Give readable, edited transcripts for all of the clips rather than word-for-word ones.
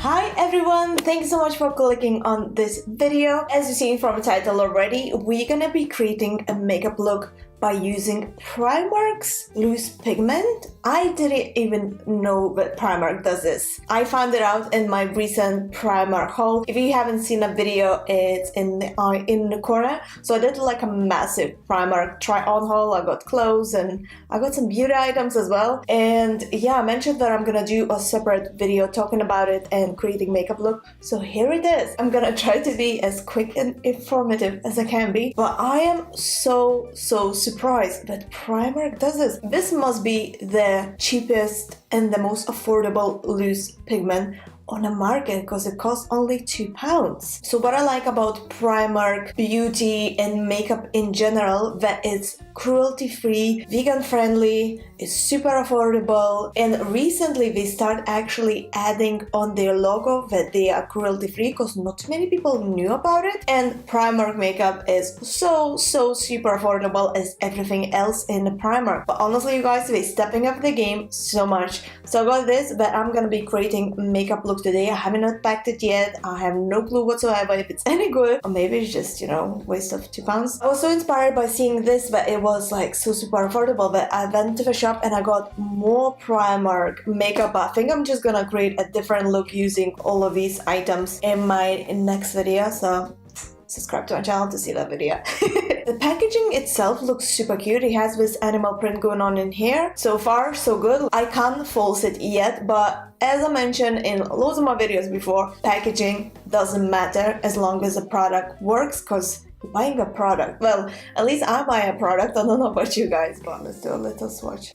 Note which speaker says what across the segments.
Speaker 1: Hi everyone, thanks so much for clicking on this video. As you've seen from the title already, we're gonna be creating a makeup look by using Primark's loose pigment. I didn't even know that Primark does this. I found it out in my recent Primark haul. If you haven't seen a video, it's in the corner. So I did like a massive Primark try-on haul. I got clothes and I got some beauty items as well. And yeah, I mentioned that I'm gonna do a separate video talking about it and creating makeup look. So here it is. I'm gonna try to be as quick and informative as I can be, but I am so surprised that Primark does this. This must be the cheapest and the most affordable loose pigment on the market because it costs only £2. So what I like about Primark beauty and makeup in general, that it's cruelty free, vegan friendly, it's super affordable, and recently they start actually adding on their logo that they are cruelty free because not many people knew about it. And Primark makeup is so super affordable as everything else in the Primark. But honestly you guys, they're stepping up the game so much. So I got this, but I'm gonna be creating makeup look today. I haven't unpacked it yet. I have no clue whatsoever if it's any good, or maybe it's just, you know, waste of £2. I was so inspired by seeing this, but it was like so super affordable that I went to the shop and I got more Primark makeup. I think I'm just gonna create a different look using all of these items in my next video, so subscribe to my channel to see that video. The packaging itself looks super cute. It has this animal print going on in here. So far so good. I can't false it yet, but as I mentioned in loads of my videos before, packaging doesn't matter as long as the product works, because buying a product, well, at least I buy a product. I don't know about you guys, but let's do a little swatch.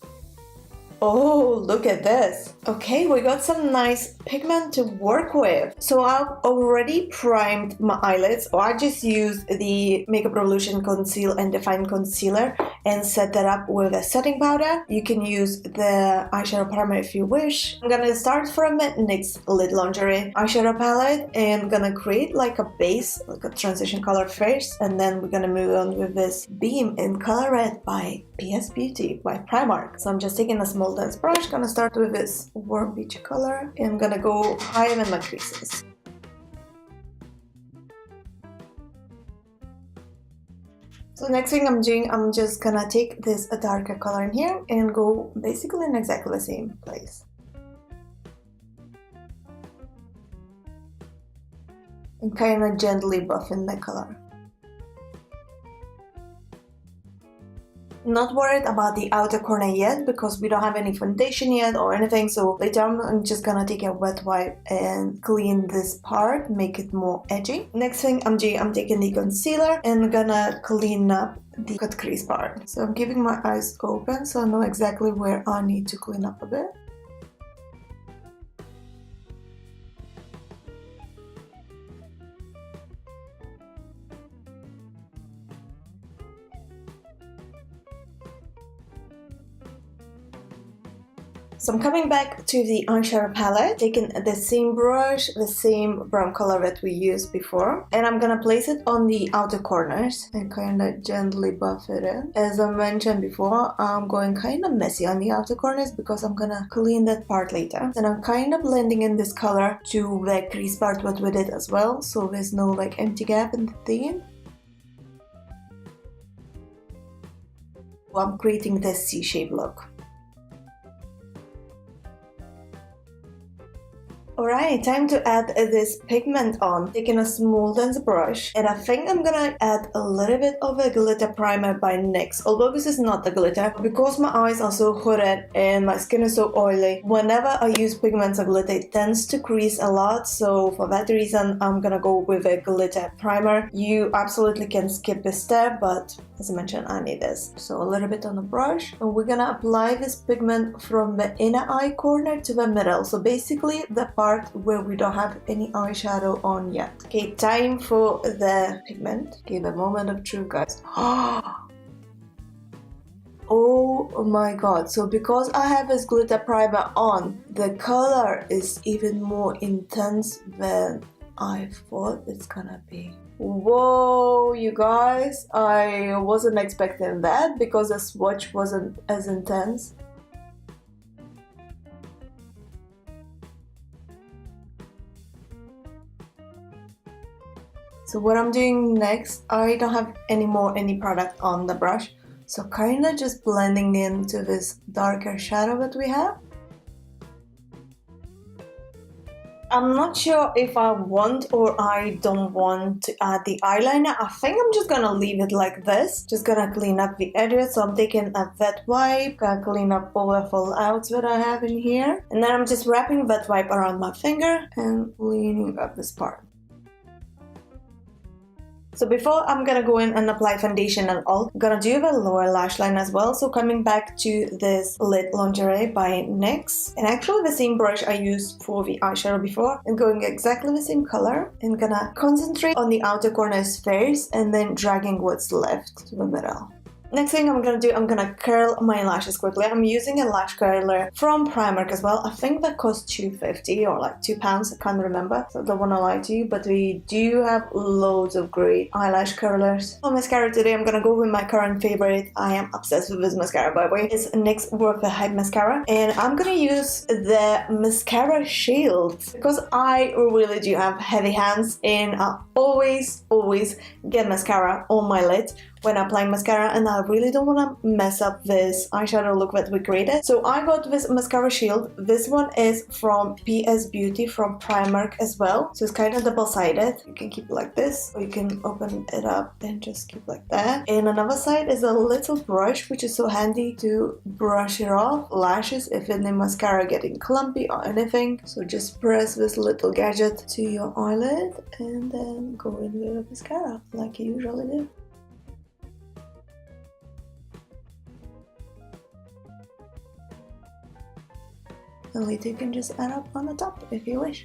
Speaker 1: Oh, look at this. Okay, we got some nice pigment to work with. So I've already primed my eyelids. So I just used the Makeup Revolution Conceal and Define Concealer and set that up with a setting powder. You can use the eyeshadow primer if you wish. I'm gonna start from NYX Lid Lingerie eyeshadow palette and I'm gonna create like a base, like a transition color first, and then we're gonna move on with this Beam in Color Red by PS Beauty by Primark. So I'm just taking a small dense brush, gonna start with this warm peach color and I'm gonna go higher in my creases. So next thing I'm doing, I'm just gonna take this darker color in here and go basically in exactly the same place. And kind of gently buff in the color. Not worried about the outer corner yet because we don't have any foundation yet or anything, so later on I'm just gonna take a wet wipe and clean this part, make it more edgy. Next thing I'm doing, I'm taking the concealer and gonna clean up the cut crease part. So I'm keeping my eyes open so I know exactly where I need to clean up a bit. So I'm coming back to the eyeshadow palette, taking the same brush, the same brown color that we used before, and I'm gonna place it on the outer corners and kind of gently buff it in. As I mentioned before, I'm going kind of messy on the outer corners because I'm gonna clean that part later. And I'm kind of blending in this color to the crease part what we did as well, so there's no like empty gap in the theme. I'm creating this C-shape look. Alright, time to add this pigment on. Taking a small dense brush, and I think I'm gonna add a little bit of a glitter primer by NYX. Although this is not the glitter, because my eyes are so hooded and my skin is so oily, whenever I use pigments or glitter, it tends to crease a lot. So for that reason, I'm gonna go with a glitter primer. You absolutely can skip this step, but as I mentioned, I need this. So a little bit on the brush, and we're gonna apply this pigment from the inner eye corner to the middle. So basically the part where we don't have any eyeshadow on yet. Okay, time for the pigment. Give a moment of truth, guys. Oh my god, so because I have this glitter primer on, the color is even more intense than I thought it's gonna be. Whoa, you guys, I wasn't expecting that because the swatch wasn't as intense. So what I'm doing next, I don't have any product on the brush, so kind of just blending into this darker shadow that we have. I'm not sure if I want or I don't want to add the eyeliner. I think I'm just gonna leave it like this. Just gonna clean up the edges. So I'm taking a wet wipe, gonna clean up all the fallouts that I have in here. And then I'm just wrapping wet wipe around my finger and cleaning up this part. So before I'm gonna go in and apply foundation and all, I'm gonna do the lower lash line as well. So coming back to this Lit Lingerie by NYX, and actually the same brush I used for the eyeshadow before, and going exactly the same color, and gonna concentrate on the outer corners first and then dragging what's left to the middle. Next thing I'm gonna do, I'm gonna curl my lashes quickly. I'm using a lash curler from Primark as well. I think that costs $2.50 or like £2, I can't remember, so I don't wanna lie to you, but we do have loads of great eyelash curlers. For mascara today, I'm gonna go with my current favorite. I am obsessed with this mascara, by the way. It's NYX Worth the Hype mascara, and I'm gonna use the Mascara Shield because I really do have heavy hands, and I always get mascara on my lid when applying mascara, and I really don't want to mess up this eyeshadow look that we created. So I got this Mascara Shield. This one is from PS Beauty from Primark as well. So it's kind of double-sided. You can keep it like this, or you can open it up and just keep like that. And another side is a little brush, which is so handy to brush it off lashes if the mascara getting clumpy or anything. So just press this little gadget to your eyelid and then go in with the mascara like you usually do. And later you can just add up on the top if you wish.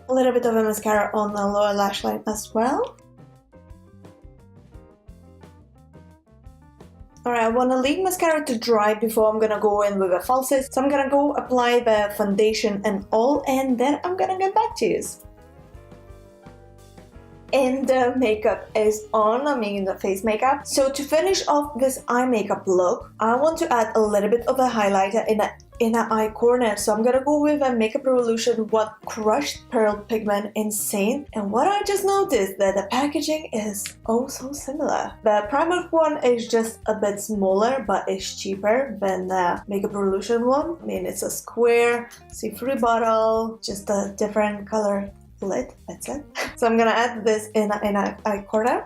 Speaker 1: A little bit of a mascara on the lower lash line as well. Alright, I want to leave mascara to dry before I'm gonna go in with the falsies. So I'm gonna go apply the foundation and all, and then I'm gonna get back to you. And the makeup is on, I mean the face makeup. So to finish off this eye makeup look, I want to add a little bit of a highlighter in an eye corner. So I'm gonna go with a Makeup Revolution One Crushed Pearl Pigment Insane. And what I just noticed that the packaging is oh so similar. The Primark one is just a bit smaller, but it's cheaper than the Makeup Revolution one. I mean, it's a square, see-through bottle, just a different color lid, that's it. So I'm gonna add this in an eye corner.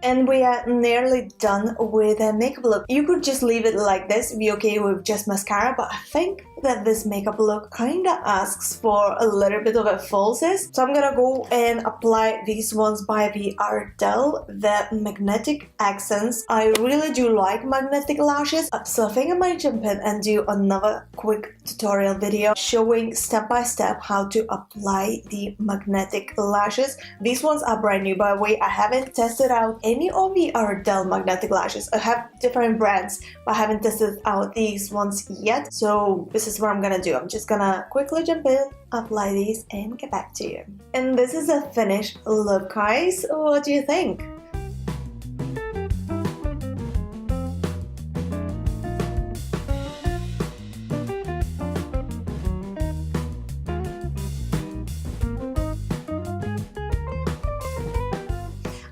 Speaker 1: And we are nearly done with a makeup look. You could just leave it like this, be okay with just mascara, but I think that this makeup look kinda asks for a little bit of a falsies. So I'm gonna go and apply these ones by the Ardell, the Magnetic Accents. I really do like magnetic lashes, so I think I might jump in and do another quick tutorial video showing step by step how to apply the magnetic lashes. These ones are brand new, by the way. I haven't tested out any of the Ardell magnetic lashes. I have different brands, but I haven't tested out these ones yet. So this is what I'm gonna do. I'm just gonna quickly jump in, apply these, and get back to you. And this is a finished look, guys. What do you think?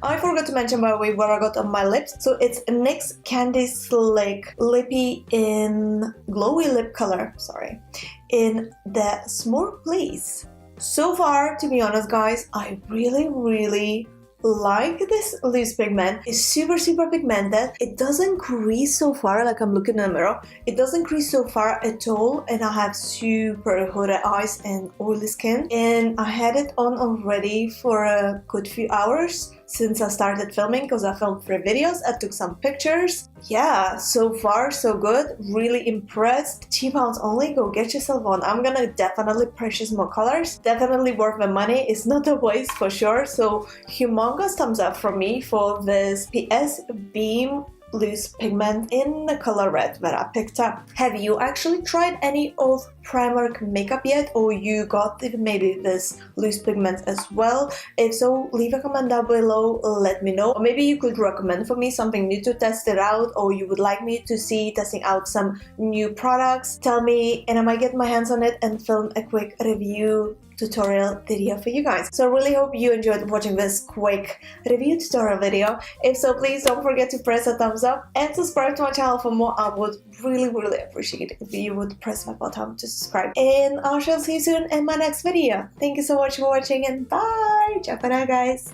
Speaker 1: I forgot to mention, by the way, what I got on my lips. So it's NYX Candy Slick Lippy in Glowy Lip Color, sorry, in the S'more Please. So far, to be honest, guys, I really like this loose pigment. It's super pigmented. It doesn't crease so far, like I'm looking in the mirror. It doesn't crease so far at all, and I have super hooded eyes and oily skin. And I had it on already for a good few hours since I started filming, because I filmed 3 videos. I took some pictures. Yeah, so far so good. Really impressed. £2 only. Go get yourself one. I'm gonna definitely purchase more colors. Definitely worth the money. It's not a waste for sure. So humongous thumbs up from me for this PS Beam loose pigment in the color red that I picked up. Have you actually tried any of Primark makeup yet, or you got maybe this loose pigment as well? If so, leave a comment down below, let me know. Or maybe you could recommend for me something new to test it out, or you would like me to see testing out some new products. Tell me and I might get my hands on it and film a quick review tutorial video for you guys. So I really hope you enjoyed watching this quick review tutorial video. If so, please don't forget to press a thumbs up and subscribe to my channel for more. I would really appreciate it if you would press that button to subscribe. And I shall see you soon in my next video. Thank you so much for watching and bye! Ciao for now, guys!